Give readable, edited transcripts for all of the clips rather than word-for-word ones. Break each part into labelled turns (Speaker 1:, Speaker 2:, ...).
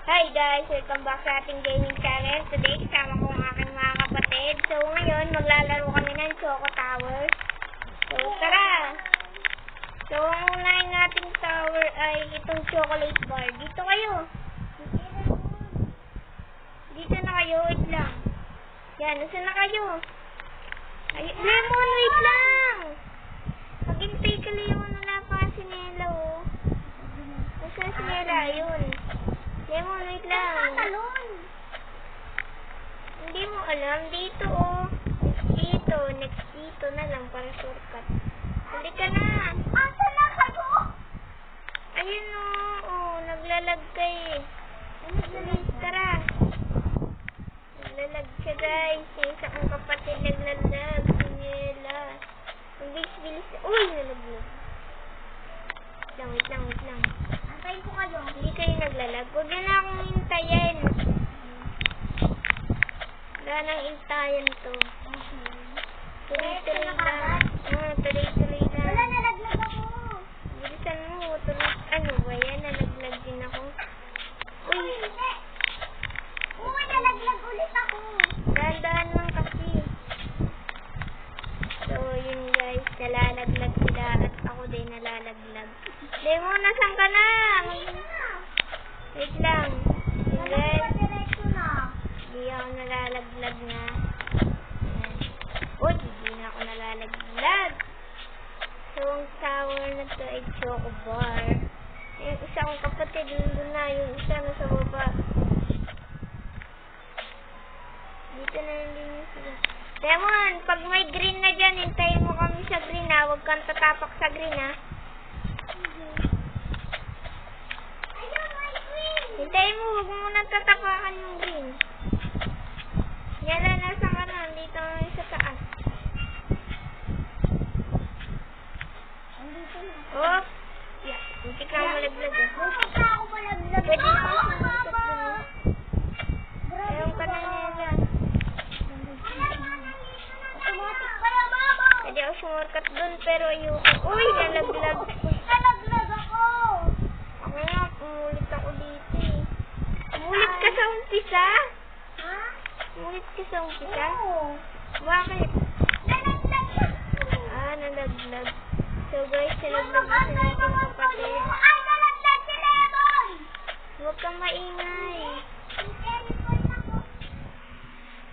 Speaker 1: Hi guys! Welcome back sa ating gaming channel. Today, kasama ko ang aking mga kapatid. So ngayon, maglalaro kami ng Choco Tower. So tara! So ang unahin nating tower ay itong chocolate bar. Dito kayo! Dito na kayo, wait lang. Yan, nasa na kayo? Ay, Lemon, wait lang! Maghintay ka Lemon, wala pa si Nela, oh. Nasa si Nela, yun. Lemon, wait lang. Hindi mo alam. Dito, oh. Dito. Next dito na lang para shortcut. Hindi ka na. Asa na kayo? Ayun, oh. Oh, naglalag kayo. Tara. Naglalag siya, guys. Yung isa kong kapatid naglalag. Sinila. Ang bilis-bilis. Uy, nalaglag. Wait lang. Antayin ko kayo. Hindi kayo naglalag. Huwag na akong hintayin. Wala nang hintayin to. Tuloy-tuloy lang. Tuloy-tuloy lang. Wala, nalaglag ako. Bilisan mo. Ano ba yan? Nalaglag din ako. Uy, nalaglag ulit ako. Dahan-dahan lang kasi. So, yun guys. Nalalaglag sila at ako din nalalaglag. Demo, nasan ka na? Wait lang. Hindi ako nalalaglag na. Ayan. Uy, hindi na ako nalalaglag. So, ang tower na to ay Choco Bar. Yung isa kong kapatid, nandun na. Yung isa na sa baba. Dito na din yung sila. Demon, pag may green na dyan, hintayin mo kami sa green ha. Huwag kang tatapak sa green ha. Hintayin mo, huwag mo nang tatapakan yung green. Yan na, nasa ka na. Dito na sa taas. Oh! Yeah, hindi ka malaglag eh. Pwede na ako sumunod dun. Ayaw ka na nila. Pwede ako sumurkat dun pero ayoko. Uy, nalaglag. Nalaglag ako. Ako nga, umulit ako dito eh. Umulit ka sa umpisa? Ha? Umulit ka sa umpisa? Oo. Bakit? Nalaglag. Ah, nalaglag. So guys, nalaglag na sa natin kapatid. Ay, nalaglag si Lemon! Huwag kang maingay.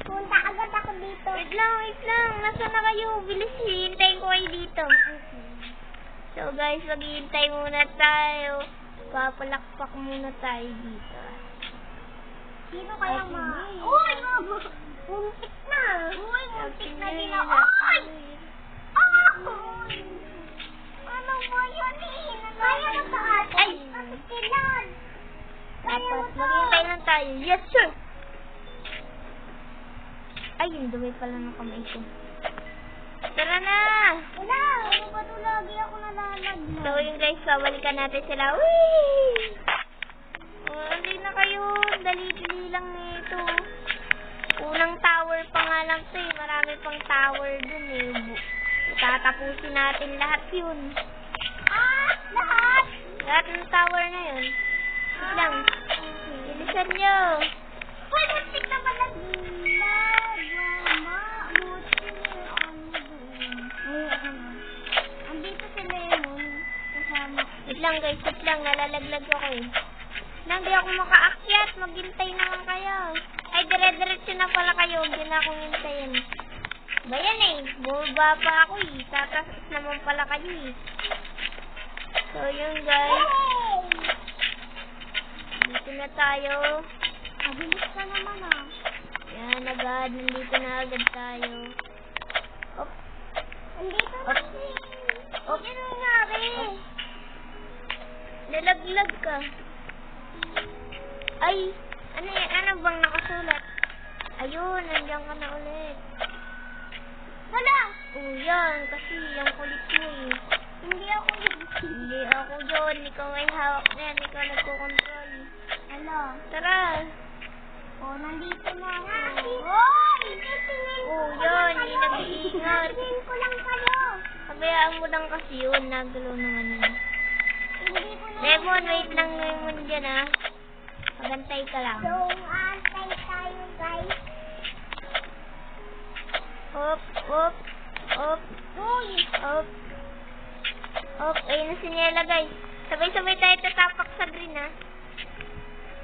Speaker 1: Punta agad ako dito. Wait lang. Nasaan na kayo? Bilis, hihintayin ko kayo dito. So guys, maghihintay muna tayo. Papalakpak muna tayo dito. Sino kaya Uy! Muntik na! Uy, muntik na nila. Uy! Ano ba yun eh? Kaya mo sa atin. Ay! Bakit kailan? Dapat maghihintay lang tayo. Yes, sir! Ay, yung dumi pala ng kamay ko. Tara na! Wala! Ano ba ito? Lagi ako nalalag. So, yung guys, babalikan natin sila. Whee! Hindi na kayo. Dali-dali lang nito. Unang tower pa nga lang ito eh. Marami pang tower dun eh. Tatapusin natin lahat yun. Lahat? Lahat ng tower na yun. Wait lang. Bilisan nyo. Uy, muntik na pala. Andito si Lemon. Kasama. Wait lang guys, nalalaglag ako eh. Hindi ako makaakyat. Maghintay naman kayo. Ay, dire-diretso na pala kayo. Hindi na akong hintayin. Ba yan eh. Bumaba pa ako eh. Tatas naman pala kayo eh. So yun guys. Dito na tayo. Mabilis ka naman ah. Yan agad. Nandito na agad tayo. Op. Nandito na siya. Op. Yan ang nangyari. Nalaglag ka. Ay. Ano yan? Ano bang nakasulat? Ayun. Nandiyan ka na ulit. Wala. Oh yan. Kasi yung kulit mo eh. Hindi ako yun. Hindi ako yun. Ikaw ay hawak na yan. Ikaw nagkukontrol. Ano? Tara. Oh, nandito na ako. Hoy! Oh, yun. Hindi nag-iingat. Sabihin ko lang kayo. Sabayaan mo lang kasi yun. Nagulo naman yun. Lemon, wait lang Lemon dyan ah. Gantay ka lang.
Speaker 2: So, antay tayo, guys.
Speaker 1: Op, op, op,
Speaker 2: Uy!
Speaker 1: op. Op, ayun na si Nela, guys. Sabay-sabay tayo tatapak sa green, ha.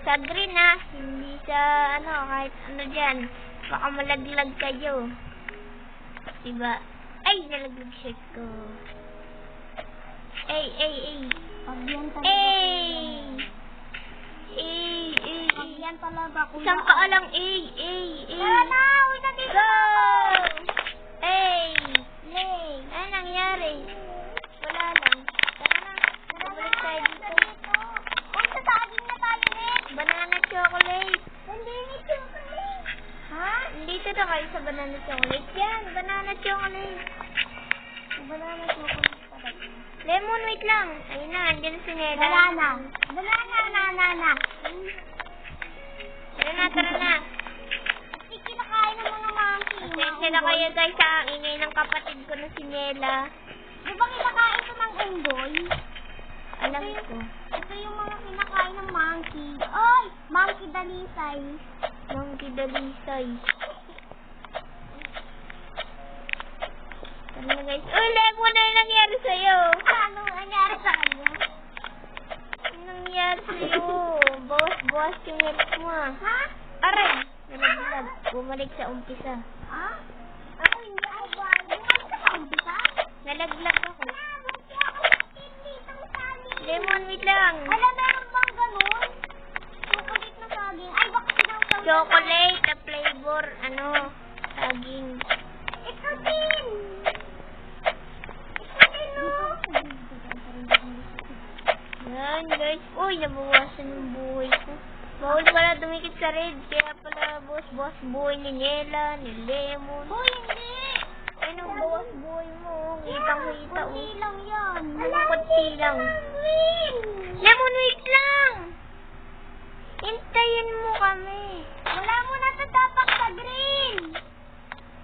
Speaker 1: Sa green, ha. Hindi sa, kahit ano dyan. Baka malaglag kayo. Diba? Ay, nalaglag shirt ko. Ay.
Speaker 2: Pagyan talaga.
Speaker 1: Ay!
Speaker 2: Pagyan talaga.
Speaker 1: Isang paa lang, ay.
Speaker 2: Tara na! Uy, nandito
Speaker 1: Go!
Speaker 2: na!
Speaker 1: Ay!
Speaker 2: Yay!
Speaker 1: Ano nangyari? Wala lang. Tara na. Bumalik tayo dito.
Speaker 2: Uy, sasaging na tayo, Nick!
Speaker 1: Banana chocolate.
Speaker 2: Hindi ni chocolate! Ha?
Speaker 1: Dito na kayo sa banana chocolate. Yan, banana chocolate.
Speaker 2: Banana chocolate talaga.
Speaker 1: Lemon, wait lang. Ayun na, andyan si Nela.
Speaker 2: Banana. Banana.
Speaker 1: Tara na.
Speaker 2: Kasi kinakain ng mga monkey.
Speaker 1: Pasensya na kayo guys sa ingay ng kapatid ko na si Nela.
Speaker 2: Di ba kinakain ito ng unggoy?
Speaker 1: Alam ko.
Speaker 2: Ito yung mga kinakain ng monkey. Oy! Monkey dalisay.
Speaker 1: Monkey dalisay. Tara na guys. Uy, Lemon, ano nangyari sa'yo?
Speaker 2: Anong nangyari sa kanya?
Speaker 1: Ano nangyari sa'yo? Bawas yung health mo ah.
Speaker 2: Ha?
Speaker 1: Aray! Nalaglag. Bumalik sa umpisa.
Speaker 2: Ha? Ako hindi ako ba? Bumalik ka sa umpisa?
Speaker 1: Nalaglag ako.
Speaker 2: Buti ako dito sali.
Speaker 1: Lemon, wait lang.
Speaker 2: Alam, meron bang ganun? Chocolate na saging. Ay, baka sinawsaw na
Speaker 1: Chocolate na flavor, saging.
Speaker 2: Ito din!
Speaker 1: Yan guys. Uy, nabawasan yung buhay ko. Bawal pala dumikit sa red. Kaya pala boss buhay ni Nela, ni Lemon.
Speaker 2: Hoy, hindi!
Speaker 1: Ay, nang bawas buhay mo. Kitang-kita.
Speaker 2: Kunti lang yan.
Speaker 1: Kunti lang. Lemon, wait lang! Hintayin mo kami.
Speaker 2: Wala mo na tatapak sa green!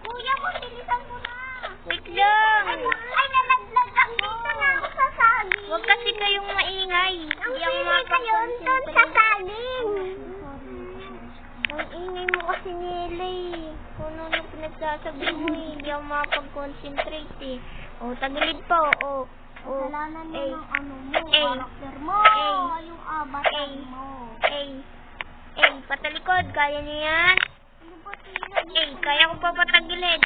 Speaker 2: Kuya mo, bilisan mo na!
Speaker 1: Wait lang.
Speaker 2: Ay, nalaglag ang dito na ako sa saging!
Speaker 1: Huwag kasi kayong maingay.
Speaker 2: Ang
Speaker 1: Hindi ako
Speaker 2: ingay kayo doon sa
Speaker 1: makakonsentrate.
Speaker 2: saging!
Speaker 1: Ang ingay mo kasi Nela eh. Kung ano pinagsasabi mo eh. Hindi ako makapag-concentrate eh. O, tagilid pa o.
Speaker 2: Kasalanan mo
Speaker 1: Ay.
Speaker 2: ng ano mo,
Speaker 1: Ay.
Speaker 2: karakter mo,
Speaker 1: Ay.
Speaker 2: yung avatar
Speaker 1: Ay.
Speaker 2: mo.
Speaker 1: Patalikod. Kaya niyo yan?
Speaker 2: Ano ba tingnan?
Speaker 1: Kaya ko pa patagilid.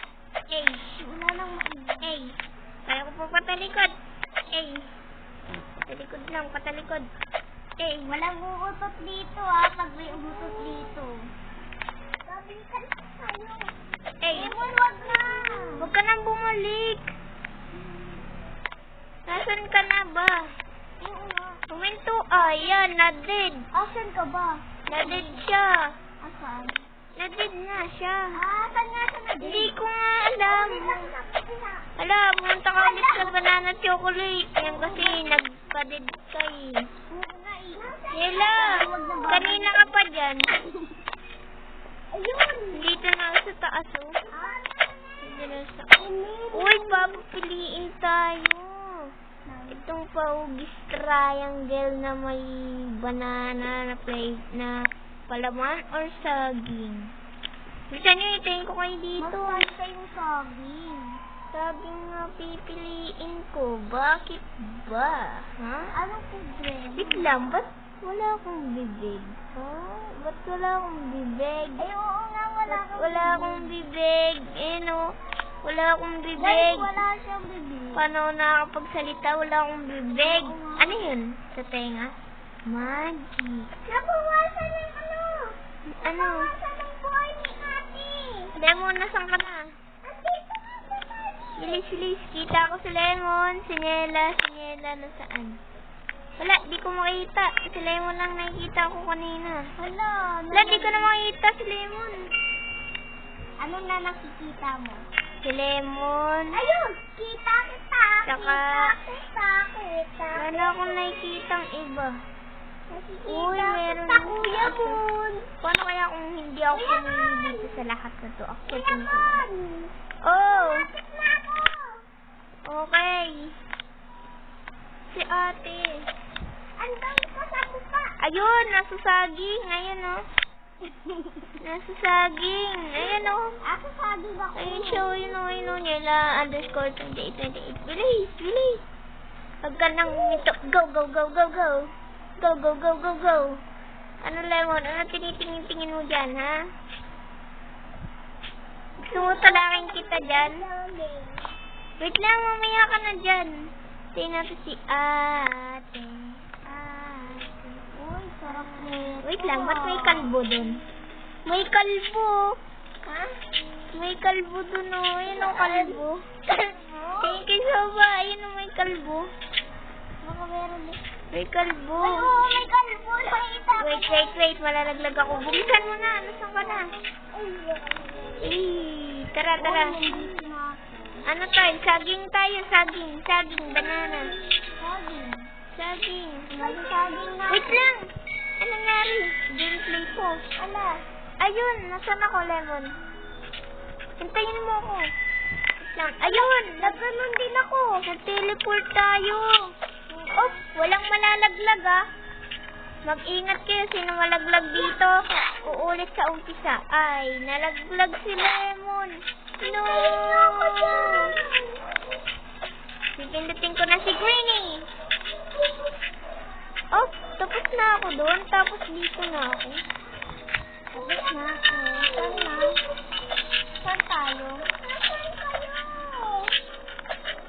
Speaker 2: Wala nang maingay.
Speaker 1: Kaya ko pa patalikod. Patalikod.
Speaker 2: Walang uutot dito pag may umutot dito. Sabi ka na sa'yo. Wag na.
Speaker 1: Huwag ka nang bumalik. Nasaan ka na ba?
Speaker 2: Oo nga.
Speaker 1: Huminto. Yan, na-dead.
Speaker 2: Asan ka ba?
Speaker 1: Na-dead siya.
Speaker 2: Asan?
Speaker 1: Na-dead nga siya.
Speaker 2: Asan nga sa naging?
Speaker 1: Hindi ko nga alam. Hala, pumunta ka ulit sa banana chocolate. Yan kasi nagpa-dead ka eh. Nela, kanina ka pa dyan.
Speaker 2: Ayun.
Speaker 1: Dito na sa taas oh. Dito na sa... Uy, papapiliin tayo. Itong Paugis Triangle na may banana na plate na palaman or saging. Gusto nyo, itayin ko kayo dito.
Speaker 2: Magpasta yung saging.
Speaker 1: Saging nga pipiliin ko. Bakit ba? Ha?
Speaker 2: Anong problema?
Speaker 1: Wait lang, ba't wala akong bibig? Ha? Ba't wala akong bibig?
Speaker 2: Ay, oo nga, wala
Speaker 1: Ba't
Speaker 2: kang
Speaker 1: wala
Speaker 2: bibig.
Speaker 1: akong bibig? Wala akong
Speaker 2: Guys,
Speaker 1: bibig.
Speaker 2: wala siyang bibig.
Speaker 1: Paano nakakapagsalita? Wala akong bibig. Ano yun? Sa tenga? Magic.
Speaker 2: Nabawasan ng ano?
Speaker 1: Ano?
Speaker 2: Nabawasan ng buhay ni ate.
Speaker 1: Lemon, nasan ka na?
Speaker 2: Andito nga sa saging.
Speaker 1: Bilis. Kita ko si Lemon. Si Nela, nasaan? Wala, di ko makita. Si Lemon lang nakikita ko kanina.
Speaker 2: Hala,
Speaker 1: Wala, di ko na makita si Lemon.
Speaker 2: Ano na nakikita mo?
Speaker 1: Si Lemon.
Speaker 2: Ayun! Kita!
Speaker 1: Saka-
Speaker 2: Kita!
Speaker 1: Wala akong nakikitang iba.
Speaker 2: Nakikita
Speaker 1: Uy, meron
Speaker 2: kita,
Speaker 1: din
Speaker 2: Kuya
Speaker 1: ako.
Speaker 2: Moon!
Speaker 1: Paano kaya kung hindi ako
Speaker 2: Kuya
Speaker 1: pumili
Speaker 2: Mon!
Speaker 1: dito sa lahat na to?
Speaker 2: Kuya
Speaker 1: Acceptin ko.
Speaker 2: Moon!
Speaker 1: Oh!
Speaker 2: Bakit na ako?
Speaker 1: Okay. Si ate.
Speaker 2: Andang ka sa mukha.
Speaker 1: Ayun, nasa saging. Ayun, oh. Nasa saging. Ayun, oh.
Speaker 2: Ako saging ako.
Speaker 1: Ayun siya, ayun, oh. Ayun, oh. Nila, _28. Bilis, bilis. Pag ka nang ito. Go, go, go, go, go. Go, go, go, go, go. Ano, Lemon? Ano tinitingin-tingin mo dyan, ha? Gusto mo talaking kita dyan? Wait lang, mamaya ka na dyan. Tingnan natin si ate.
Speaker 2: Uy, sarap nito.
Speaker 1: Wait lang, ba't may kalbo dun? May kalbo.
Speaker 2: Ha?
Speaker 1: May kalbo dun, oh. Ayun, oh, kalbo. Thank you so much. Ayun, oh, may kalbo.
Speaker 2: Baka meron din.
Speaker 1: May kalbo.
Speaker 2: Ay, oo, may kalbo. Nakita ko.
Speaker 1: Wait. Malalaglag ako. Buksan mo na. Nasaan ka na? Tara.
Speaker 2: Nandito na ako.
Speaker 1: Ano tayo? Saging tayo. Saging. Banana. Saging.
Speaker 2: May saging na.
Speaker 1: Wait lang. Ano nangyari? Gameplay ko.
Speaker 2: Ala.
Speaker 1: Ayun. Nasaan ako, Lemon? Hintayin mo ako. Wait lang. Ayun.
Speaker 2: Nagganon din ako.
Speaker 1: Nag-teleport tayo. Oh, walang malalaglag, ah. Mag-ingat kayo. Sino malaglag dito? Uulit sa umpisa. Ay, nalaglag si Lemon. No! Pipindutin ko na si Greenie. Oh, tapos na ako doon. Tapos dito na ako.
Speaker 2: Tapos na ako. Saan na? Saan tayo?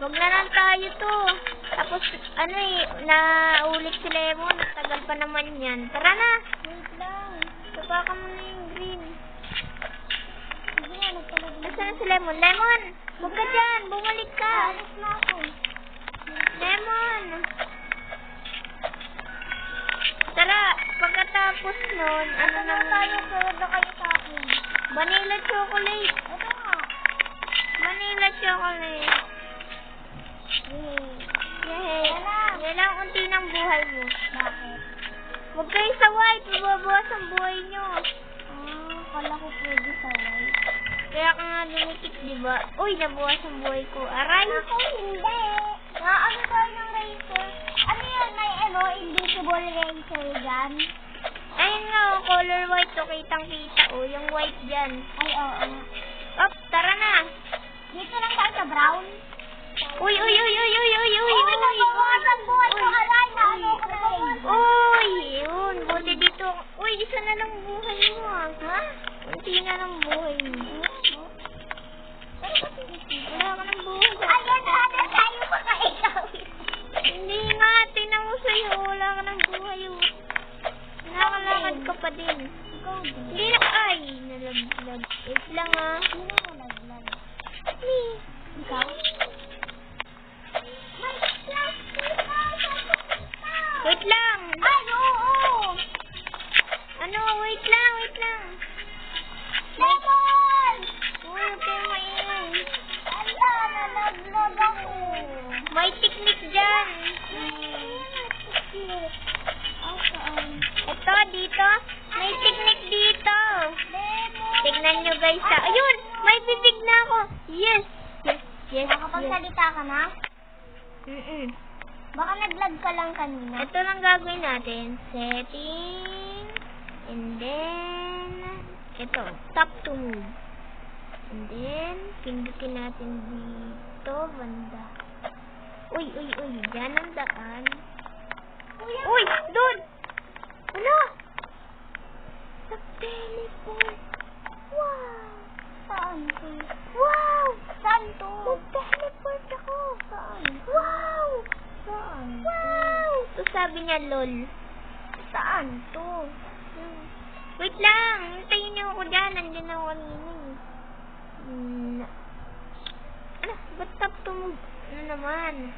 Speaker 1: Wag na lang tayo to. Tapos, ano eh, naulit si Lemon. Tagal pa naman yan. Tara na.
Speaker 2: Wait lang.
Speaker 1: Tapakan mo na yung green.
Speaker 2: Sige nga, nagpalag na.
Speaker 1: Nasaan na si Lemon? Lemon! Huwag ka dyan! Bumalik ka!
Speaker 2: Alis na ako.
Speaker 1: Lemon! Tara! Pagkatapos nun, ano
Speaker 2: na
Speaker 1: naman?
Speaker 2: tayo? Sunod na kayo sa akin.
Speaker 1: Vanilla chocolate!
Speaker 2: Ito nga.
Speaker 1: Vanilla chocolate! Yay! Yan lang unti ng buhay mo.
Speaker 2: Bakit?
Speaker 1: Huwag kayo sa white! Mababawas ang buhay nyo.
Speaker 2: Kala ko pwede sa white.
Speaker 1: Kaya ka nga lumikit, diba? Uy, nabawas ang buhay ko. Aray!
Speaker 2: Ako hindi. Ano tayo ng racer? Ano yun? May invisible racer dyan?
Speaker 1: Ayun nga, oh, color white to. Kitang-kita, oh. Yung white dyan.
Speaker 2: Ay, oo.
Speaker 1: Up, tara na!
Speaker 2: Dito lang tayo sa brown.
Speaker 1: Uy!
Speaker 2: Nabawasan buhay ko. Aray, naano ko na rin.
Speaker 1: Uy! Yun, buti dito. Uy, isa na lang buhay mo, ah.
Speaker 2: Ha?
Speaker 1: Unti na lang buhay mo. Wala ka ng buhay.
Speaker 2: Ayan, sana tayo makaikawin.
Speaker 1: Hindi nga, tingnan mo sa'yo. Wala ka ng buhay, oh. Nakakalakad ka pa din.
Speaker 2: Ikaw din.
Speaker 1: Hindi na, ay, nalaglag. Wait lang, ah.
Speaker 2: Sino mo naglag?
Speaker 1: Me.
Speaker 2: Ikaw? May plastic na sa tukta.
Speaker 1: Wait lang.
Speaker 2: Ay, oo.
Speaker 1: Ano, wait lang.
Speaker 2: Lemon!
Speaker 1: Uy, okay, maingay.
Speaker 2: Ala, nalaglag ako.
Speaker 1: May technique dyan.
Speaker 2: Ah, saan?
Speaker 1: Ito, dito. May technique dito.
Speaker 2: Lemon!
Speaker 1: Tignan nyo, guys, ha. Ayun, may bibig na ako. Yes.
Speaker 2: Nakapagsalita ka na? Baka naglag ka lang kanina.
Speaker 1: Ito lang gagawin natin. Setting. And then, ito, tap to move. And then, pindutin natin dito, banda. Uy, dyan ang daan. Uy, doon! Wala! Nag-teleport. Wow!
Speaker 2: Saan to?
Speaker 1: Wow!
Speaker 2: Saan to?
Speaker 1: Nag-teleport ako.
Speaker 2: Saan?
Speaker 1: Wow!
Speaker 2: Saan?
Speaker 1: Wow! To sabi niya, lol.
Speaker 2: Saan to?
Speaker 1: Wait lang! Hintayin niyo ako dyan. Nandiyan ako kanina eh. Ano? Ba't tap to move? Ano naman?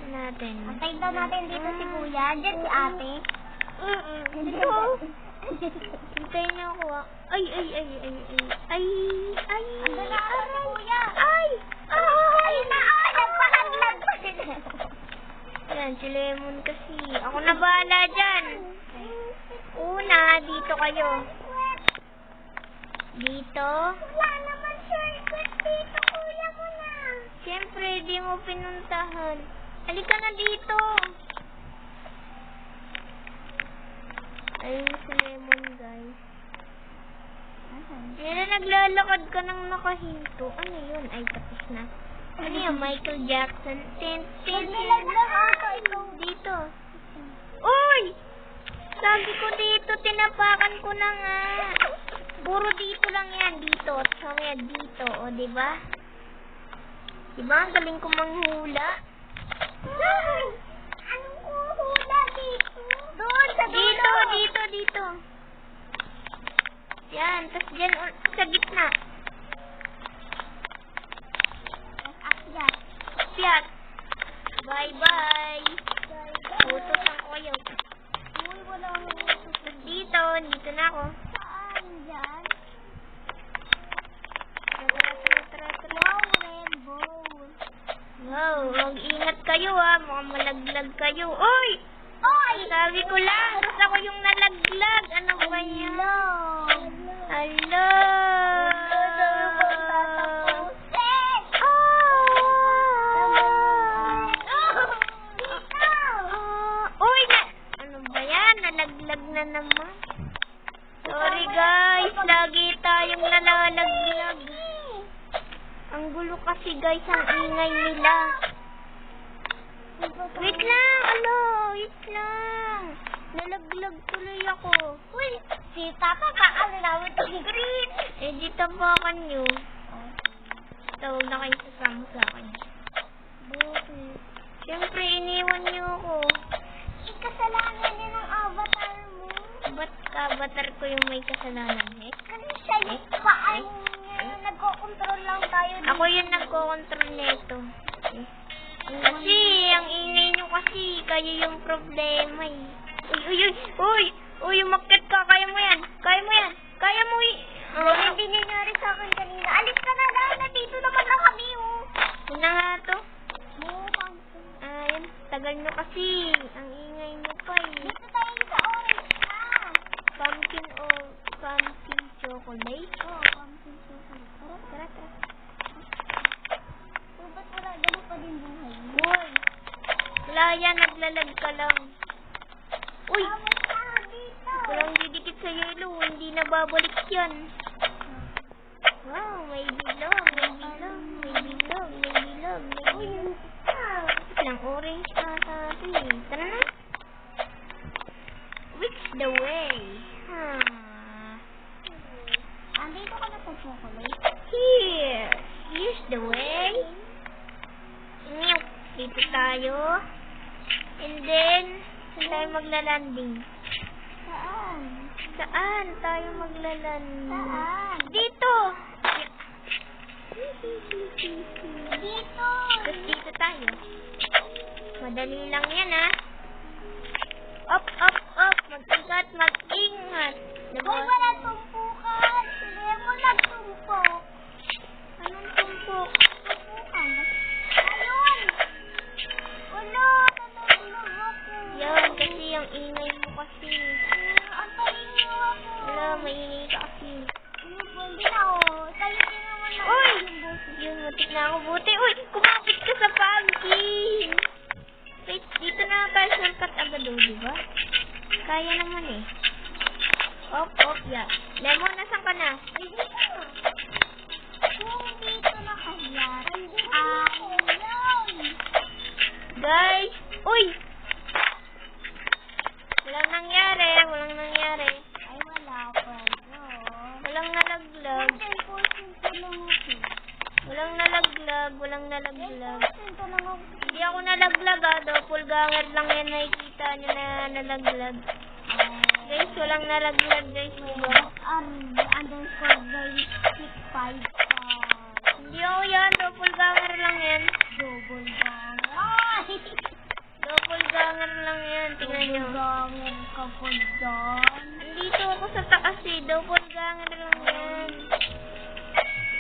Speaker 1: Ano natin?
Speaker 2: Antayin daw natin dito si Kuya. Diyan si ate.
Speaker 1: Dito. Hintayin niyo ako ah. Ay.
Speaker 2: Ando na ako si Kuya.
Speaker 1: Ay!
Speaker 2: Nagpahaglag pa sila.
Speaker 1: Yan, si Lemon kasi. Ako na bahala dyan. Una, dito kayo. Dito.
Speaker 2: Wala naman shortcut dito, Kuya mo na.
Speaker 1: Siyempre, di mo pinuntahan. Halika na dito. Ayun si Lemon, guys. Yan na, naglalakad ka ng nakahinto. Ano yun? Ay, tapos na. Ano yung Michael Jackson?
Speaker 2: Nilaglag ako ito.
Speaker 1: Dito. Uy! Sabi ko dito, tinapakan ko na nga. Puro dito lang yan, dito. Samaya dito, o, diba? Diba, ang galing ko manghula.
Speaker 2: Anong huhula dito? Doon, sa dulo.
Speaker 1: Dito. Yan, tas dyan, sa gitna.
Speaker 2: Akyat.
Speaker 1: Piat. Bye-bye. Utos ang koyo.
Speaker 2: Uy, wala akong utos.
Speaker 1: Dito na ako.
Speaker 2: Saan dyan?
Speaker 1: Tara.
Speaker 2: Wow, rainbow.
Speaker 1: Wow, mag-ingat kayo mukhang malaglag kayo. Uy!
Speaker 2: Oy!
Speaker 1: Sabi ko lang, tapos ako yung nalaglag. Ano ba yan? Hello! Uy! Ano ba yan? Nalaglag na naman. Sorry guys, lagi tayong nalalaglag. Ang gulo kasi guys, ang ingay nila. Wait lang. Nalaglag tuloy ako.
Speaker 2: Uy, si Tata kaano namin ito green.
Speaker 1: Dito pa kanyo. Tawag na kayo sasama sa akin.
Speaker 2: Bakit?
Speaker 1: Siyempre, iniwan niyo ako.
Speaker 2: Kasalanan niya ng avatar mo.
Speaker 1: Ba't avatar ko yung may kasalanan?
Speaker 2: Kasi siya yung paan niya. Nagko-control lang tayo dito.
Speaker 1: Ako yung nagko-control nito. Kasi, ang ingay nyo kasi, kayo yung problema Uy, umakyat ka, kaya mo yan. Kaya mo
Speaker 2: Hindi nangyari sa akin kanina. Alis ka na lang, nandito naman na kami,
Speaker 1: Yun na nga to.
Speaker 2: Mukhang.
Speaker 1: Yan, tagal nyo kasi. Ang ingay nyo pa
Speaker 2: Dito tayo sa orange na.
Speaker 1: Pumpkin chocolate.
Speaker 2: Oo, pumpkin chocolate.
Speaker 1: Tara.
Speaker 2: Ba't wala ganun pa din buhay?
Speaker 1: Uy, wala yan, naglalag ka lang. Uy,
Speaker 2: Tawag ka dito.
Speaker 1: walang didikit sa yelo, hindi na babalik yan. Wow, may bilog.
Speaker 2: Uy,
Speaker 1: Ng orange ata ito Tara na. Which the way?
Speaker 2: andito ka na sa chocolate.
Speaker 1: Here's the way. Dito tayo. And then, saan tayo maglalanding? Saan tayo maglalanding?
Speaker 2: Saan?
Speaker 1: Dito!
Speaker 2: Dito.
Speaker 1: Tapos dito tayo. Madali lang yan, Up. Mag-ingat.
Speaker 2: Uy, wala tumpukan. Sige mo nagtumpok.
Speaker 1: Anong tumpok?
Speaker 2: Tumpukan. Ayun. Ulo, nalaglag ako.
Speaker 1: Yan, kasi yung ingay mo kasi.
Speaker 2: Ang palingaw ako.
Speaker 1: Wala, maingay ka kasi.
Speaker 2: Hindi na ako. Tayo din naman na.
Speaker 1: Uy! Yun, mutik na ako. Buti. Uy, kumapit ka sa pumpkin. Wait, dito na tayo shortcut agad diba? Kaya naman Op, yeah. Lemon, nasan ka na?
Speaker 2: Kung dito nakahiyat.
Speaker 1: Guys! Uy! Walang nangyari.
Speaker 2: Ay, wala pa.
Speaker 1: Walang nalaglag. Walang nalaglag. Hindi ako nalaglag doppelganger lang yan nakikita nyo na nalaglag. Guys, walang nalaglag guys. Diba?
Speaker 2: Underscore guys, 655.
Speaker 1: Hindi ako yan, doppelganger lang yan. Doppelganger lang yan, tingnan nyo.
Speaker 2: Doppelganger ka po dyan.
Speaker 1: Nandito ako sa taas doppelganger lang yan.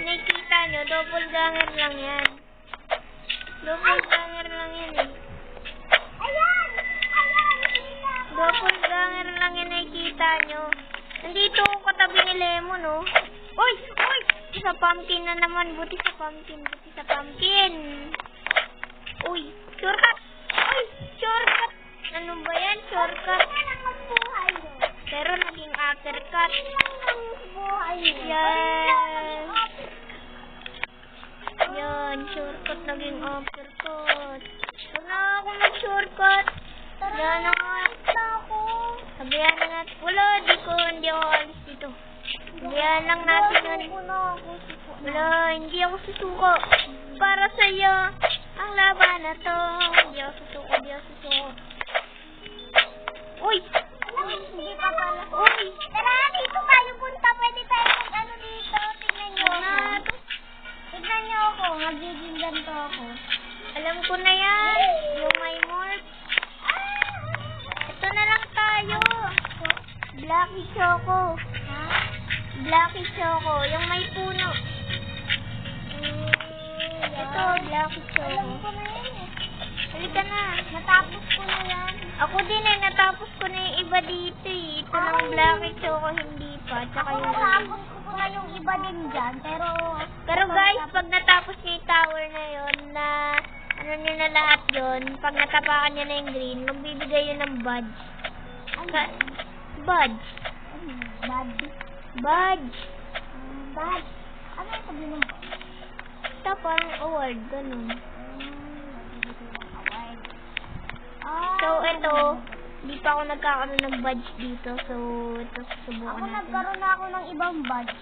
Speaker 1: Nakikita nyo, doppelganger lang yan. Doppelganger lang yan
Speaker 2: Ayan!
Speaker 1: Doppelganger lang yan nakikita nyo. Nandito ako katabi ni Lemon, Uy! Sa pumpkin na naman. Buti sa pumpkin. Uy! Shortcut! Ano ba yan? Shortcut. Pero naging uppercut.
Speaker 2: Buhay niya.
Speaker 1: Yan. Yan, shortcut naging uppercut. Huwag na ako mag-shortcut. Yan na nga. Sabihan na natin. Wala, hindi ako alis dito. Sabihan lang natin yun. Wala, hindi ako susuko. Para sa'yo, ang laban na to. Hindi ako susuko. Uy!
Speaker 2: Hindi pa pala.
Speaker 1: Uy!
Speaker 2: Tara, dito tayo punta. Pwede tayo mag-ano dito. Tignan niyo ako. Tignan niyo ako. Magiging ganito ako.
Speaker 1: Alam ko na yan. Yung may morph. Ito na lang tayo. Blacky Choco.
Speaker 2: Ha?
Speaker 1: Blacky Choco. Yung may puno. Ito, Blacky Choco.
Speaker 2: Alam ko na yan eh.
Speaker 1: Halika na.
Speaker 2: Natapos ko na yan.
Speaker 1: Ako din eh. Natapos ko na yung iba dito eh. Ito lang Blacky Choco. Hindi pa. Tsaka
Speaker 2: Ako
Speaker 1: yung...
Speaker 2: natapos ko na yung iba din dyan.
Speaker 1: Pero guys, pag natapos niyo yung tower na yon na ano nyo na lahat yon, pag natapakan nyo na yung green, magbibigay yun ng badge. Badge.
Speaker 2: Badge.
Speaker 1: Badge.
Speaker 2: Badge. Ano yung sabi ng badge?
Speaker 1: Ito parang award, ganun. So, ito, di pa ako nagkakaroon ng badge dito. So, ito susubukan
Speaker 2: Ako
Speaker 1: natin.
Speaker 2: nagkaroon na ako ng ibang badge.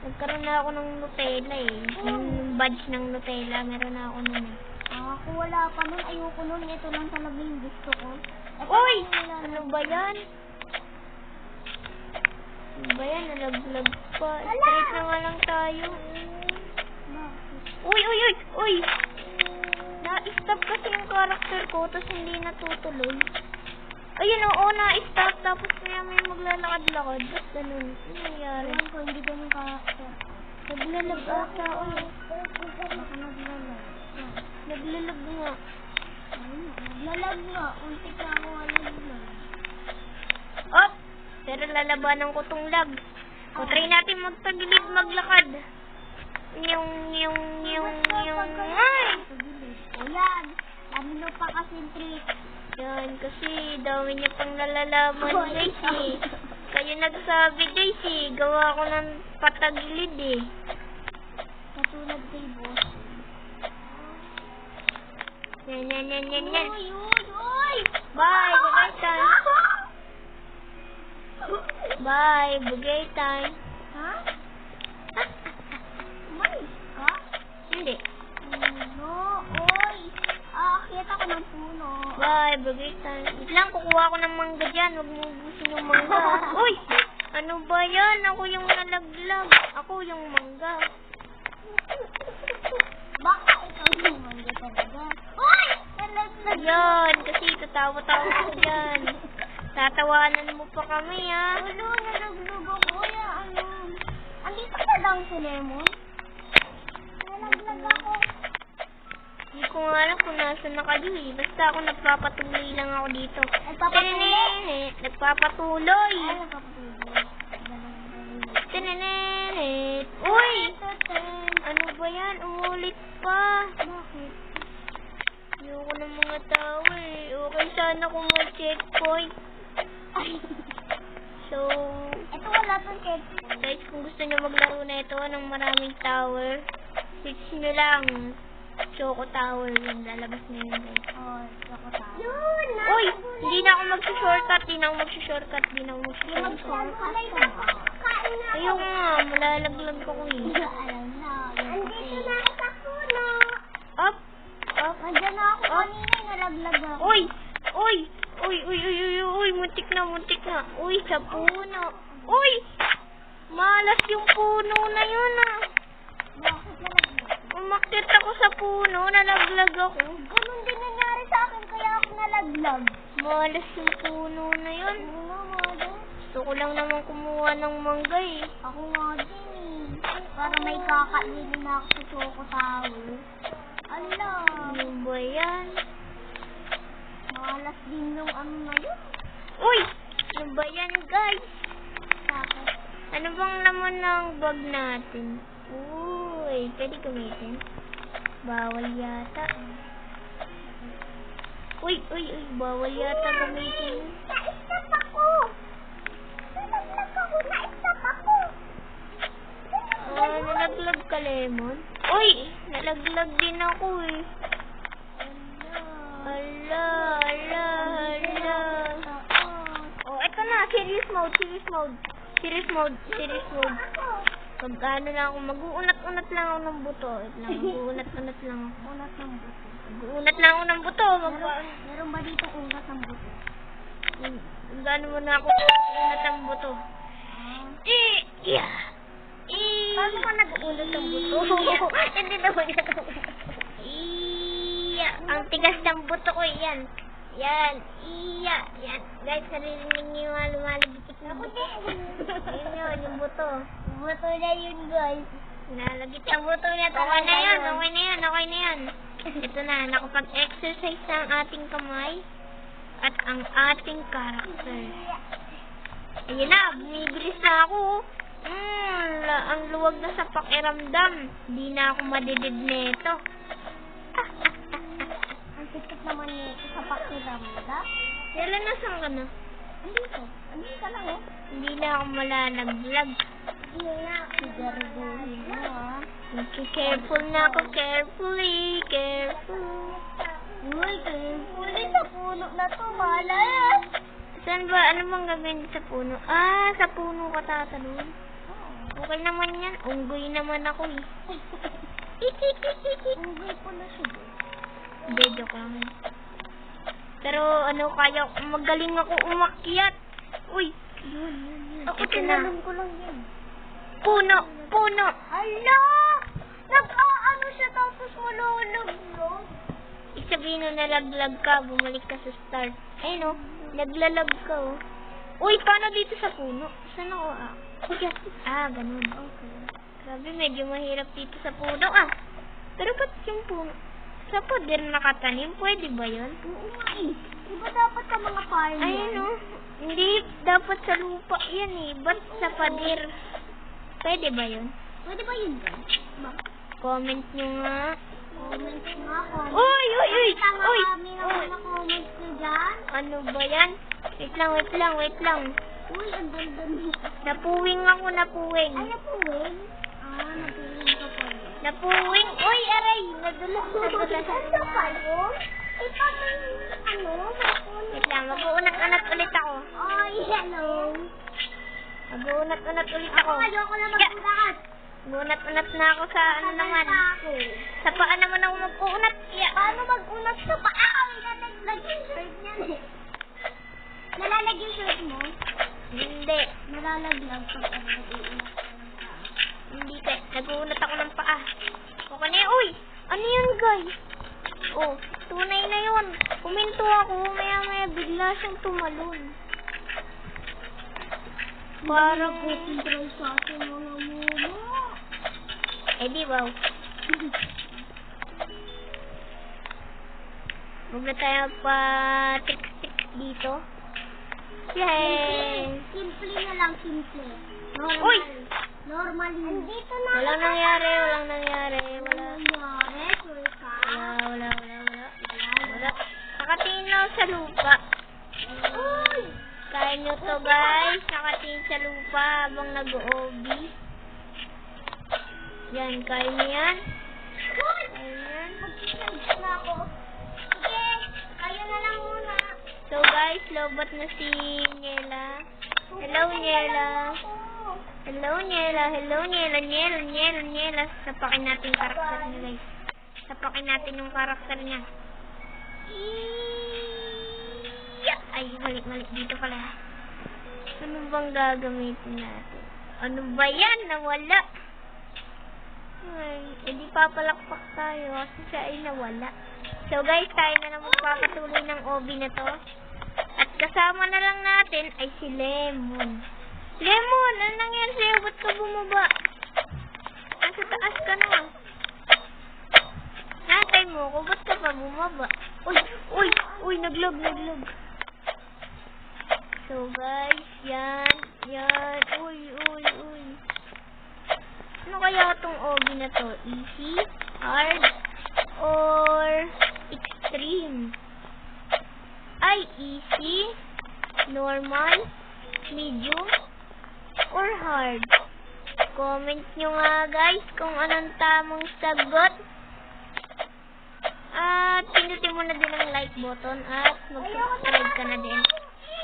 Speaker 1: Nagkaroon na ako ng Nutella eh. Yung badge ng Nutella, meron na ako nun eh.
Speaker 2: Ako wala pa nun. Ayoko nun. Ito lang talaga yung gusto ko.
Speaker 1: Uy! Ano ba yan? Ano ba yan? Nalaglag pa. Straight na nga lang tayo. Uy! Na-stop kasi yung character ko, tapos hindi natutuloy. Ayun, oo, na-stop. Tapos may maglalakad-lakad. Tapos ganun. Ano nangyari?
Speaker 2: Ewan ko, hindi ganun karakter.
Speaker 1: Naglalag ata.
Speaker 2: Baka naglalag.
Speaker 1: Naglalag nga.
Speaker 2: Naglalag nga. Unti ka ako naglalag.
Speaker 1: Oh! Pero lalabanan ko tong lag. O, try natin magtagilid, maglakad. Ay!
Speaker 2: O yan. Dami nyo pa kasi trick.
Speaker 1: Yan, kasi dami niya pang nalalaman guys eh. Kayo nagsabi guys eh. Gawa ko ng patagilid eh.
Speaker 2: Katulad kay boss.
Speaker 1: Yan.
Speaker 2: Uy!
Speaker 1: Bye, bugay time. Bye, bugay time.
Speaker 2: Ha? Umalis ka?
Speaker 1: Hindi.
Speaker 2: No, oy. Akit ako ng puno.
Speaker 1: Bye, bugay time. Wait lang, kukuha ko ng mangga dyan. Huwag mo ubusin yung mangga. Uy! Ano ba yan? Ako yung nalaglag. Ako yung mangga.
Speaker 2: Baka ikaw yung mangga talaga. Uy! Nalaglag.
Speaker 1: Yan, kasi tatawa-tawa ko dyan. Tatawanan mo pa kami, ha?
Speaker 2: Ulo, nalaglag ako. Ano? Andito ka lang si Lemon? Nalaglag ako.
Speaker 1: Hindi ko nga alam kung nasa na kayo, eh. Basta ako nagpapatuloy lang ako dito.
Speaker 2: Nagpapatuloy?
Speaker 1: Nagpapatuloy.
Speaker 2: Ay, nagpapatuloy.
Speaker 1: Tinanenet. Uy! Ano ba yan? Umulit pa.
Speaker 2: Bakit?
Speaker 1: Ayoko ng mga tao eh. Okay sana kung may checkpoint. So,
Speaker 2: Ito wala tong checkpoint.
Speaker 1: guys, kung gusto nyo maglaro na ito ng maraming tower, search nyo lang. Choco Tower yun. Lalabas na yun, guys.
Speaker 2: Oh, ako tayo. Yun!
Speaker 1: Uy! Hindi na ako magsushortcut. Hindi na ako magsushortcut. Ayun nga. Malalaglag ko eh.
Speaker 2: Alam na. Andito na ako sa puno.
Speaker 1: Up!
Speaker 2: Nandiyan na ako kanina. Nalaglag ako.
Speaker 1: Uy! Muntik na. Uy, sa puno. Uy! Malas yung puno na yun ah.
Speaker 2: Bakit nalaglag?
Speaker 1: Umakit ako sa puno. Nalaglag ako.
Speaker 2: Ganun din nangyari sa akin kaya ako nalaglag.
Speaker 1: Malas yung puno na yun.
Speaker 2: Ano nga?
Speaker 1: Gusto ko lang naman kumuha ng mangga eh.
Speaker 2: Ako nga din eh. Para may kakainin na ako sa Choco Tower. Ala.
Speaker 1: Ano ba yan?
Speaker 2: Malas din yung ano na yun.
Speaker 1: Uy! Ano ba yan, guys?
Speaker 2: Bakit?
Speaker 1: Ano bang laman ng bag natin? Uy, pwede gamitin. Bawal yata. Uy, bawal yata gamitin.
Speaker 2: Na-stop ako!
Speaker 1: ka, Lemon? Uy! Nalaglag din ako eh. Hala. Oh, eto na. Serious mode. Pagkano lang ako, mag-uunat-unat lang ako ng buto. Mag-uunat-unat lang ako. Mag-uunat lang ako ng buto.
Speaker 2: Meron ba dito unat ng buto?
Speaker 1: Gano'n mo na ako mag-uunat ng buto.
Speaker 2: Paano ka nag-unat ng buto?
Speaker 1: Hindi naman yan. Ang tigas ng buto ko, yan. Yan. Guys, sarilinig niyo yung lumalagipit na buto. Yun, yung buto.
Speaker 2: Buto na yun, guys.
Speaker 1: Nalagit ang buto niya. Okay na yan. Ito na, nakapag-exercise na ang ating kamay at ang ating karakter. Ayan na, bumibilis na ako. Ang luwag na sa pakiramdam. Hindi na ako madidid nito.
Speaker 2: Ang tikit naman nito sa pakiramdam.
Speaker 1: Kailan nasaan ka na?
Speaker 2: Andito ka lang, oh.
Speaker 1: Hindi na ako malalaglag.
Speaker 2: Hindi nga, sigarduhin mo, ah.
Speaker 1: Careful na ako, carefully.
Speaker 2: Uy, carefully sa puno na to, bahala yan.
Speaker 1: Saan ba? Ano bang gagawin sa puno? Sa puno ka tatalon. Okay naman yan. Unggoy naman ako eh.
Speaker 2: Unggoy ko na siya, eh.
Speaker 1: Hindi, joke lang. Pero kaya magaling ako umakyat. Uy, yun.
Speaker 2: Ako
Speaker 1: Ito na.
Speaker 2: tinanong ko lang yan.
Speaker 1: Puno.
Speaker 2: Hala! Nag-aano siya tapos malulog.
Speaker 1: Sabihin mo nalaglag ka, bumalik ka sa start. Ayun o, naglalag ka o. Uy, paano dito sa puno? Saan ako ganun. Okay. Grabe, medyo mahirap dito sa puno Pero ba't yung puno? Sa pader nakatanim, pwede ba yun?
Speaker 2: Oo nga eh. Diba dapat sa mga farm yan?
Speaker 1: Ayun o. Hindi, dapat sa lupa yan eh. Ba't sa pader? Pwede ba yun?
Speaker 2: Pwede ba yun, guys?
Speaker 1: Comment nyo nga.
Speaker 2: Comment nga, comment.
Speaker 1: Uy!
Speaker 2: Kami naman na comment nyo dyan.
Speaker 1: Ano ba yan? Wait lang.
Speaker 2: Uy, ang ganda mo.
Speaker 1: Napuwing ako.
Speaker 2: Ay, napuwing? Napuwing ka pa rin.
Speaker 1: Napuwing. Uy, aray! Nadulas.
Speaker 2: Ano pa yun?
Speaker 1: Wait lang, mag-uunat-unat ulit ako.
Speaker 2: Ay, hello.
Speaker 1: Mag-uunat-unat ulit ako.
Speaker 2: Ayoko na mag-uunat.
Speaker 1: Mag-uunat-unat na ako sa naman. Sa paa naman ako mag-uunat.
Speaker 2: Paano mag-unat sa paa? Nalalagay yung shirt niyan eh. Nalalag yung shirt mo?
Speaker 1: Hindi.
Speaker 2: Nalalaglag pag mag-uunat ka ng paa.
Speaker 1: Hindi ka. Nag-uunat ako ng paa. Okay na yun. Uy! Ano yun, guys? Oh, tunay na yun. Huminto ako. Maya-maya bigla siyang tumalon. Parang
Speaker 2: control sa atin mga muna.
Speaker 1: di ba? Huwag na tayo pa tiks-tiks dito. Yay!
Speaker 2: Simple na lang, simple. Normal.
Speaker 1: Uy!
Speaker 2: Normal. Andito na.
Speaker 1: Walang nangyari.
Speaker 2: Walang nangyari, sulka.
Speaker 1: Wala. Nakatingin ako sa lupa.
Speaker 2: Uy!
Speaker 1: Kaya nyo to, guys. Nakatingin sa lupa habang nag-OB. Yan, kaya nyo yan.
Speaker 2: Mag-charge na ako. Sige, kayo na lang muna.
Speaker 1: So, guys, lobot na si Niela. Hello, Niela. Sapakin natin yung karakter niya, guys. Sapakin natin yung karakter niya. Ay, mali dito pala. Ano bang gagamitin natin? Ano ba yan? Nawala. Ay, edi papalakpak tayo kasi siya ay nawala. So guys, tayo na lang magpapatuloy ng OB na to. At kasama na lang natin ay si Lemon. Lemon, ano nangyari sa'yo? Ba't ka bumaba? Nasa taas ka na. Natay mo ko, ba't ka pa bumaba? Uy, naglag. So guys, yan. Uy. Ano kaya itong OB na to? Easy, hard, or extreme? Ay, easy, normal, medium, or hard? Comment nyo nga guys kung anong tamang sagot. At pindutin mo na din ang like button at mag-subscribe ka na din.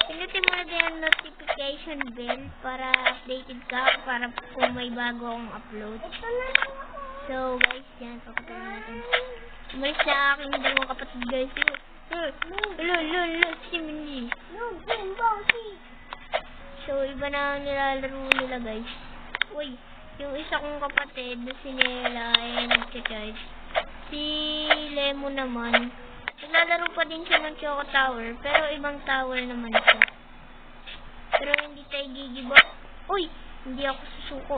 Speaker 1: Pindutin mo na din ang notification bell para updated ka para kung may bago akong upload. So guys, yan, papatuloy natin. Umalis na aking dalawang kapatid guys. Si Mindy. So iba na ang nilalaro nila guys. Uy, yung isa kong kapatid na si Nela ay nag-charge. Si Lemon naman, naglalaro pa din siya ng Choco Tower, pero ibang tower naman siya. Pero hindi tayo gigiba. Uy, hindi ako susuko.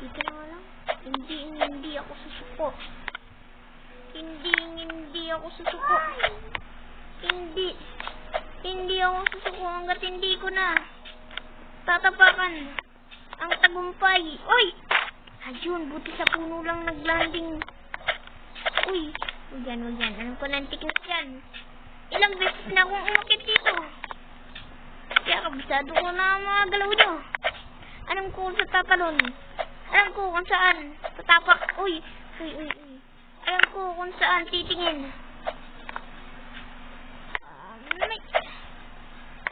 Speaker 1: Dito na nga lang. Hindi ako susuko. Hindi ako susuko. Hindi ako susuko hanggat hindi ko na tatapakan ang tagumpay. Uy! Ayun, buti sa puno lang naglanding. Uy, wag yan. Alam ko nantik na yan. Ilang beses na akong umakit dito. Kaya kabisado ko na ang mga galaw nyo. Alam ko kung saan tatalon. Alam ko kung saan tatapak. Uy. Alam ko kung saan titingin.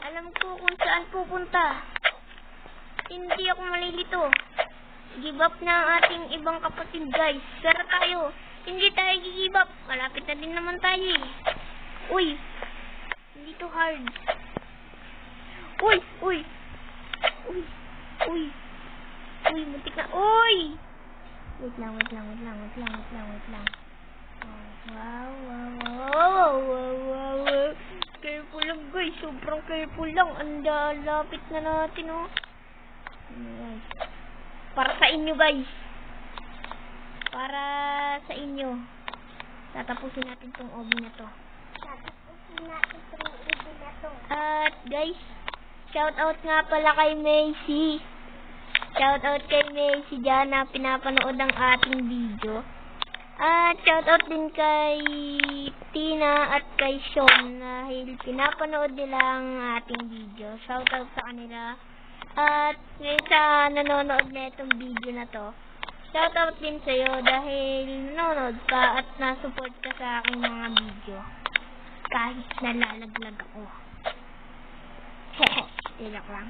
Speaker 1: Alam ko kung saan pupunta. Hindi ako malilito. Give up na ang ating ibang kapatid guys. Pero tayo, hindi tayo gi-give up. Malapit na din naman tayo eh. Uy, hindi to hard. Uy, muntik na. Uy! Wait lang. Wow. Careful lang guys. Sobrang careful lang. Anda, lapit na natin oh. Para sa inyo guys. Para sa inyo. Tatapusin natin tong obi na to. At guys, shout out nga pala kay Macy. Shout out kay Macy dyan na pinapanood ang ating video. At shout out din kay Tina at kay Sean dahil pinapanood nila ang ating video. Shout out sa kanila. At ngayon sa nanonood na itong video na to, shout out din sa'yo dahil nanonood ka at nasupport ka sa aking mga video. Kahit nalalaglag ako. Tilak lang.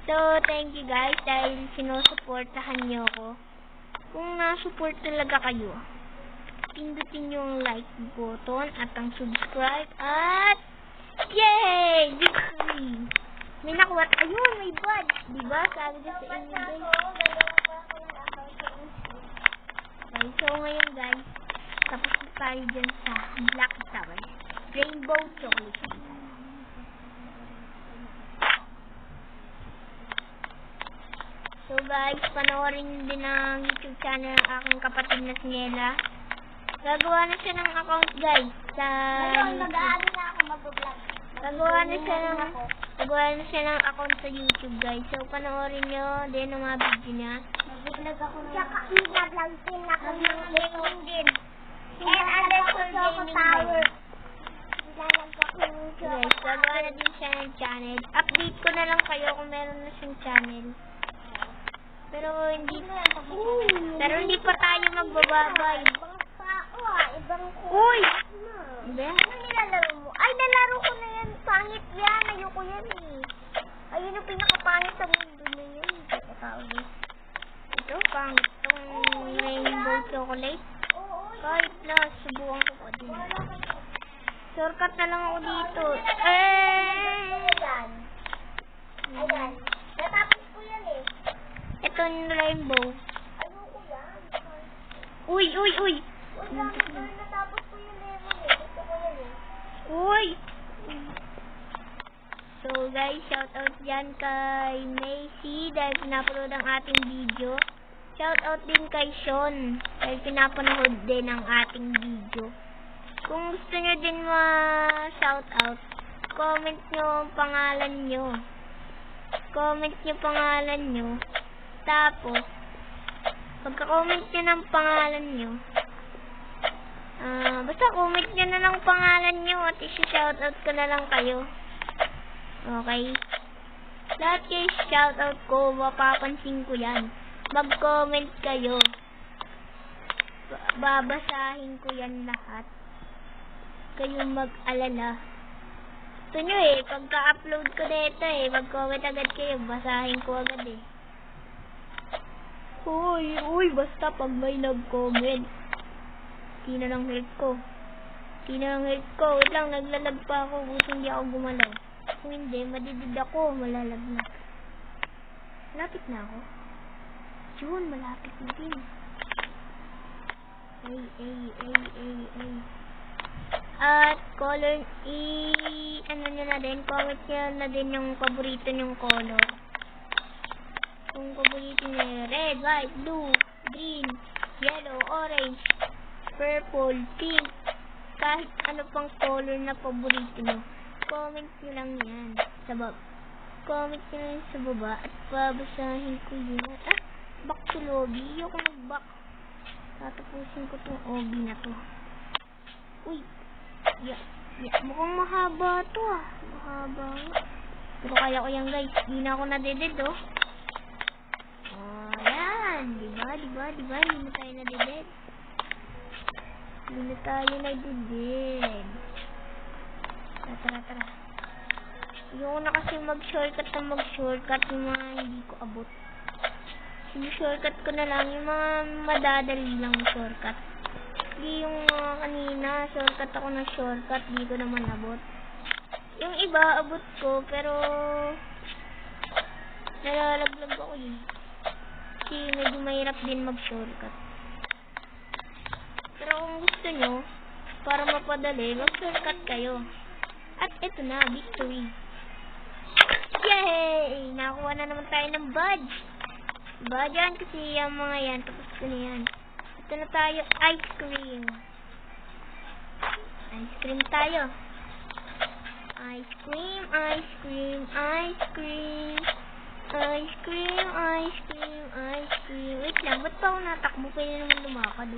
Speaker 1: So, thank you guys dahil sinusuportahan nyo ako. Kung nasupport talaga kayo, pindutin nyo ang like button at ang subscribe at yay! Victory! May nakuha. Ayun, may bud. Diba? Sabi ko sa inyo guys. Okay, so ngayon guys, tapos na tayo dyan sa Black Tower. Rainbow Chocolate. So guys, panoorin din ang YouTube channel ng aking kapatid na si Nela. Gagawa na siya ng account guys sa
Speaker 2: Mag-aaral na ako mag-vlog.
Speaker 1: Gagawa na siya ng account sa YouTube guys. So panoorin nyo din ang mga video niya.
Speaker 2: Mag-vlog ako na. Tsaka i-vlog din ako ng gaming din. Choco Tower.
Speaker 1: Guys, gagawa na din siya ng channel. Update ko na lang kayo kung meron na siyang channel. Pero hindi pa tayo magbababay.
Speaker 2: Ibang tao ibang
Speaker 1: Uy!
Speaker 2: Ano nilalaro mo? Ay, nalaro ko na yan. Pangit yan. Ayoko yan eh. Ayun yung pinakapangit sa mundo na yun.
Speaker 1: Ito, pangit tong rainbow chocolate. Kahit na, subukan ko pa din. Shortcut na lang ako dito.
Speaker 2: Ayan. Natapos ko yan eh.
Speaker 1: Ito yung rainbow.
Speaker 2: Ayoko yan.
Speaker 1: Uy!
Speaker 2: Natapos ko yung lemon eh. Gusto ko yan eh.
Speaker 1: Uy! So guys, shout out dyan kay Macy dahil pinapanood ang ating video. Shout out din kay Sean dahil pinapanood din ang ating video. Kung gusto nyo din ma-shout out, comment nyo ang pangalan nyo. Tapos, pagka-comment nyo ng pangalan nyo, basta comment nyo na ng pangalan nyo at isi-shoutout ko na lang kayo. Okay? Lahat kayo shoutout ko, mapapansin ko yan. mag-comment kayo. Babasahin ko yan lahat. Kayong mag-alala. Ito nyo pagka-upload ko dito mag-comment agad kayo. Basahin ko agad Uy, basta pag may nag-comment. Tina ng health ko. Wait lang, naglalag pa ako. Gusto hindi ako gumalaw. Kung hindi, madidid ako. Malalag na. Malapit na ako. Yun, malapit na din. At color ano nyo na din, comment nyo na din yung paborito nyong color. Kung paborito nyo red, white, blue, green, yellow, orange, purple, pink, kahit ano pang color na paborito nyo, comment nyo lang yan sa baba. Comment nyo lang sa baba at babasahin ko yun. Back to lobby. Ayoko mag-back. Tatapusin ko tong lobby na to. Uy. Mukhang mahaba to Mahaba nga. Pero kaya ko yan guys. Di na ako nadeded Ayan. Diba? Hindi na tayo nadeded. Tara. Ayoko na kasi mag-shortcut yung mga hindi ko abot. Yung shortcut ko na lang, yung mga madadali lang shortcut. Hindi yung mga kanina, shortcut ako ng shortcut, hindi ko naman abot. Yung iba, abot ko, pero nalalaglag ako Kasi medyo mahirap din mag-shortcut. Pero kung gusto nyo, para mapadali, mag-shortcut kayo. At ito na, victory. Yay! Nakakuha na naman tayo ng badge. Badge yan kasi yung mga yan. Tapos ko na yan. Ito na tayo, ice cream. Ice cream tayo. Ice cream. Wait lang, ba't pa ako natakbo? Pwede naman lumakad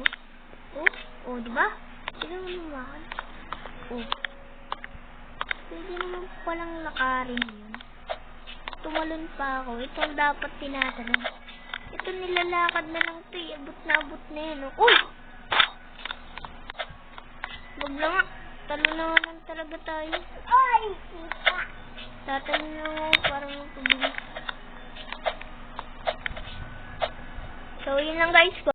Speaker 1: diba? Pwede naman lumakad. Pwede naman palang lakarin yun. Tumalon pa ako. Ito ang dapat tinatanong. Ito nilalakad na lang ito abot na yan Uy! Wag na nga. Talo na nga lang talaga tayo.
Speaker 2: Ay! Kita!
Speaker 1: Tatalo na nga parang pabilis. So, yun lang guys.